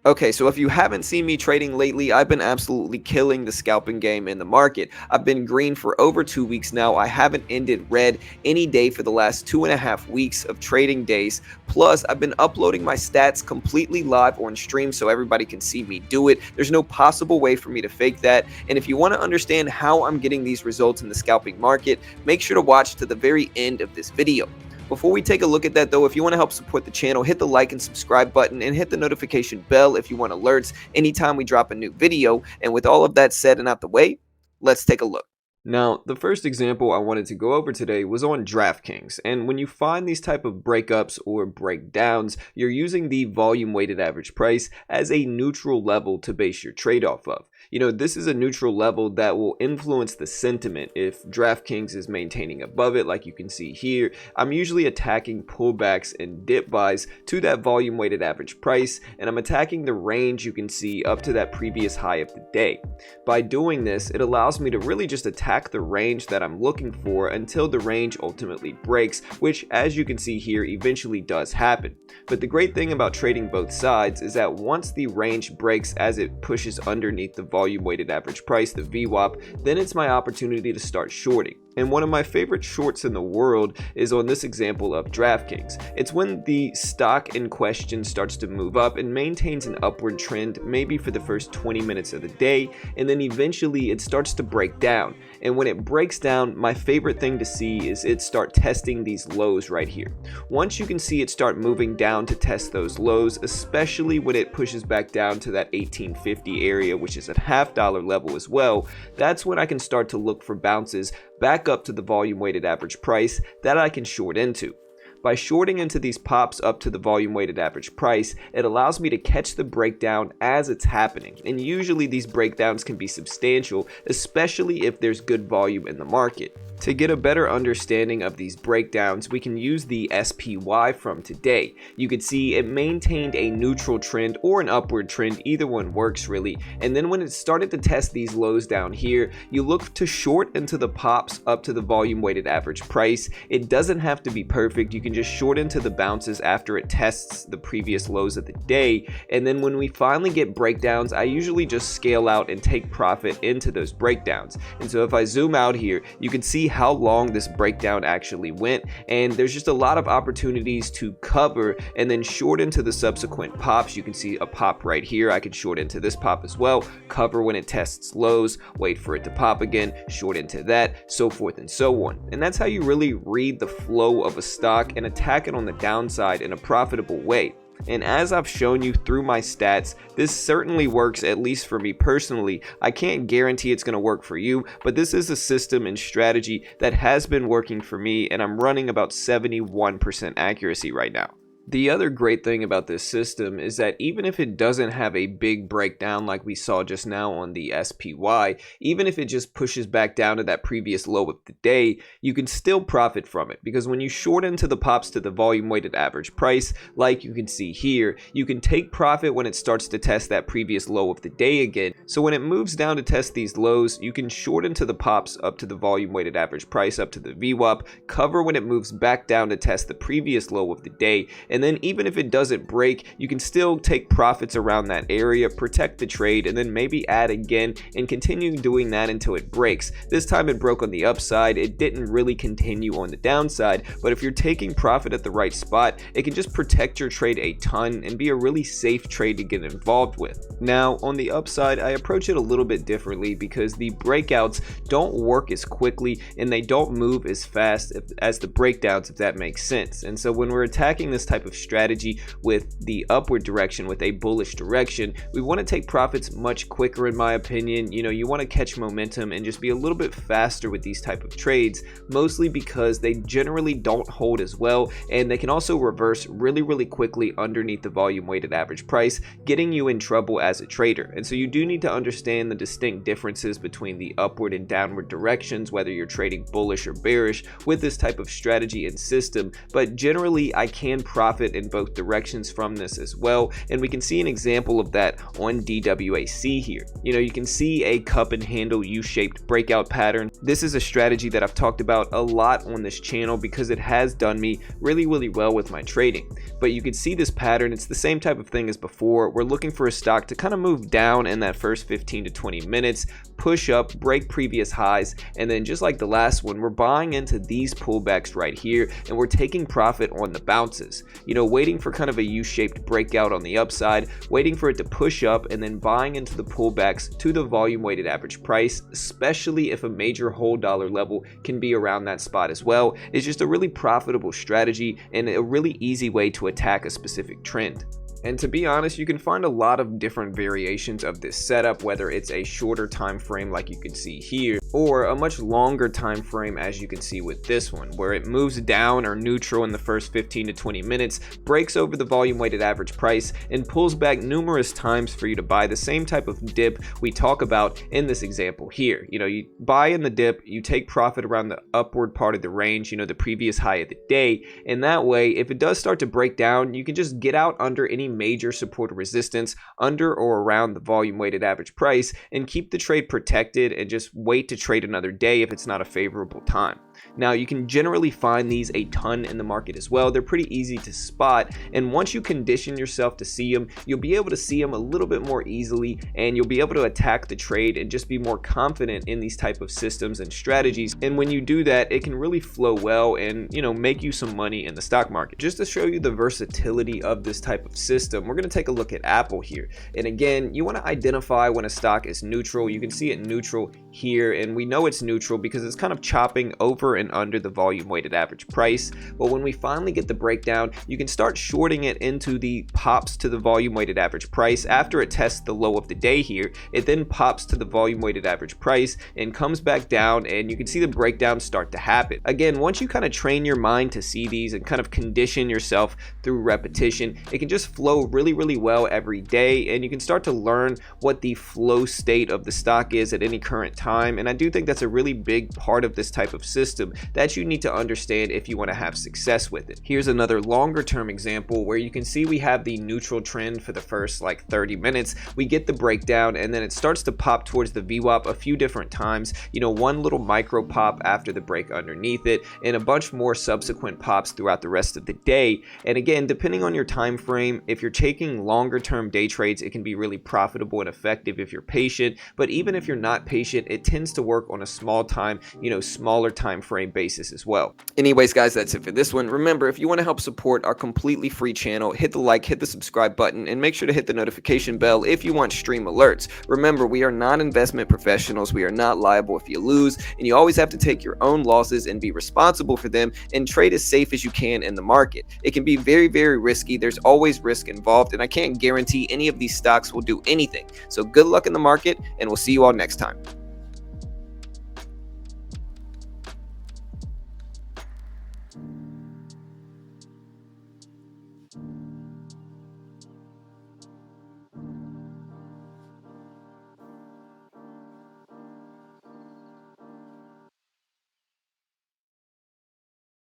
Okay, so if you haven't seen me trading lately, I've been absolutely killing the scalping game in the market. I've been green for over 2 weeks now. I haven't ended red any day for the last 2.5 weeks of trading days. Plus, I've been uploading my stats completely live on stream so everybody can see me do it. There's no possible way for me to fake that. And if you want to understand how I'm getting these results in the scalping market, make sure to watch to the very end of this video. Before we take a look at that though, if you want to help support the channel, hit the like and subscribe button and hit the notification bell if you want alerts anytime we drop a new video. And with all of that said and out the way, let's take a look. Now, the first example I wanted to go over today was on DraftKings, and when you find these type of breakups or breakdowns, you're using the volume weighted average price as a neutral level to base your trade off of. This is a neutral level that will influence the sentiment. If DraftKings is maintaining above it, like you can see here, I'm usually attacking pullbacks and dip buys to that volume weighted average price, and I'm attacking the range you can see up to that previous high of the day. By doing this, it allows me to really just attack the range that I'm looking for until the range ultimately breaks, which as you can see here eventually does happen. But the great thing about trading both sides is that once the range breaks as it pushes underneath the volume weighted average price, the VWAP, then it's my opportunity to start shorting. And one of my favorite shorts in the world is on this example of DraftKings. It's when the stock in question starts to move up and maintains an upward trend maybe for the first 20 minutes of the day, and then eventually it starts to break down. And when it breaks down, my favorite thing to see is it start testing these lows right here. Once you can see it start moving down to test those lows, especially when it pushes back down to that 1850 area, which is at $half level as well, that's when I can start to look for bounces back up to the volume weighted average price that I can short into. By shorting into these pops up to the volume weighted average price, it allows me to catch the breakdown as it's happening, and usually these breakdowns can be substantial, especially if there's good volume in the market. To get a better understanding of these breakdowns, we can use the SPY from today. You can see it maintained a neutral trend or an upward trend, either one works really, and then when it started to test these lows down here, you look to short into the pops up to the volume weighted average price. It doesn't have to be perfect, you can just short into the bounces after it tests the previous lows of the day, and then when we finally get breakdowns, I usually just scale out and take profit into those breakdowns. And so if I zoom out here, you can see how long this breakdown actually went, and there's just a lot of opportunities to cover and then short into the subsequent pops. You can see a pop right here. I can short into this pop as well, cover when it tests lows, wait for it to pop again, short into that, so forth and so on. And that's how you really read the flow of a stock and attack it on the downside in a profitable way. And as I've shown you through my stats, this certainly works, at least for me personally. I can't guarantee it's going to work for you, but this is a system and strategy that has been working for me, and I'm running about 71% accuracy right now. The other great thing about this system is that even if it doesn't have a big breakdown like we saw just now on the SPY, even if it just pushes back down to that previous low of the day, you can still profit from it, because when you short into the pops to the volume weighted average price, like you can see here, you can take profit when it starts to test that previous low of the day again. So when it moves down to test these lows, you can short into the pops up to the volume weighted average price up to the VWAP, cover when it moves back down to test the previous low of the day, and then even if it doesn't break, you can still take profits around that area, protect the trade, and then maybe add again and continue doing that until it breaks. This time it broke on the upside, it didn't really continue on the downside, but if you're taking profit at the right spot, it can just protect your trade a ton and be a really safe trade to get involved with. Now on the upside, I approach it a little bit differently because the breakouts don't work as quickly and they don't move as fast as the breakdowns, if that makes sense. And so when we're attacking this type of strategy with the upward direction, with a bullish direction, we want to take profits much quicker, in my opinion. You want to catch momentum and just be a little bit faster with these type of trades, mostly because they generally don't hold as well, and they can also reverse really quickly underneath the volume weighted average price, getting you in trouble as a trader. And so you do need to understand the distinct differences between the upward and downward directions, whether you're trading bullish or bearish with this type of strategy and system. But generally I can profit profit in both directions from this as well, and we can see an example of that on DWAC here. You can see a cup and handle U-shaped breakout pattern. This is a strategy that I've talked about a lot on this channel because it has done me really well with my trading. But you can see this pattern. It's the same type of thing as before. We're looking for a stock to kind of move down in that first 15 to 20 minutes, push up, break previous highs, and then just like the last one, we're buying into these pullbacks right here, and we're taking profit on the bounces, waiting for kind of a U-shaped breakout on the upside, waiting for it to push up, and then buying into the pullbacks to the volume weighted average price, especially if a major whole dollar level can be around that spot as well. It's just a really profitable strategy and a really easy way to attack a specific trend. And to be honest, you can find a lot of different variations of this setup, whether it's a shorter time frame like you can see here, or a much longer time frame as you can see with this one, where it moves down or neutral in the first 15 to 20 minutes, breaks over the volume weighted average price, and pulls back numerous times for you to buy the same type of dip we talk about in this example here. You buy in the dip, you take profit around the upward part of the range, the previous high of the day, and that way if it does start to break down, you can just get out under any major support or resistance under or around the volume weighted average price and keep the trade protected and just wait to trade another day if it's not a favorable time. Now, you can generally find these a ton in the market as well. They're pretty easy to spot, and once you condition yourself to see them, you'll be able to see them a little bit more easily, and you'll be able to attack the trade and just be more confident in these type of systems and strategies. And when you do that, it can really flow well and make you some money in the stock market. Just to show you the versatility of this type of system, we're going to take a look at Apple here. And again, you want to identify when a stock is neutral. You can see it neutral here, and we know it's neutral because it's kind of chopping over and under the volume weighted average price. But when we finally get the breakdown, you can start shorting it into the pops to the volume weighted average price. After it tests the low of the day here, it then pops to the volume weighted average price and comes back down, and you can see the breakdown start to happen. Again, once you kind of train your mind to see these and kind of condition yourself through repetition, it can just flow really well every day, and you can start to learn what the flow state of the stock is at any current time. And I do think that's a really big part of this type of system that you need to understand if you want to have success with it. Here's another longer term example where you can see we have the neutral trend for the first 30 minutes. We get the breakdown, and then it starts to pop towards the VWAP a few different times, one little micro pop after the break underneath it, and a bunch more subsequent pops throughout the rest of the day. And again, depending on your time frame, if you're taking longer term day trades, it can be really profitable and effective if you're patient. But even if you're not patient, it tends to work on a smaller time frame basis as well. Anyways, guys, that's it for this one. Remember, if you want to help support our completely free channel, hit the like, hit the subscribe button, and make sure to hit the notification bell if you want stream alerts. Remember, we are not investment professionals. We are not liable if you lose, and you always have to take your own losses and be responsible for them and trade as safe as you can in the market. It can be very risky. There's always risk involved, and I can't guarantee any of these stocks will do anything. So good luck in the market, and we'll see you all next time.